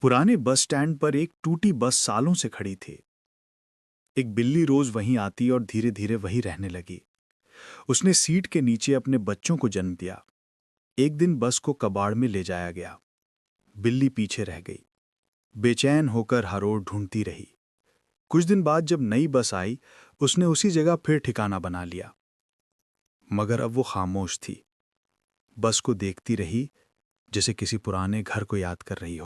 पुराने bus stand पर एक टूटी बस सालों से खड़ी थी। एक बिल्ली रोज वहीं आती और धीरे धीरे वहीं रहने लगी। उसने सीट के नीचे अपने बच्चों को जन्म दिया। एक दिन बस को कबाड़ में ले जाया गया। बिल्ली पीछे रह गई, बेचैन होकर हर ओर ढूंढती रही। कुछ दिन बाद जब नई बस आई, उसने उसी जगह फिर ठिकाना बना लिया। मगर अब वो खामोश थी, बस को देखती रही, जैसे किसी पुराने घर को याद कर रही हो।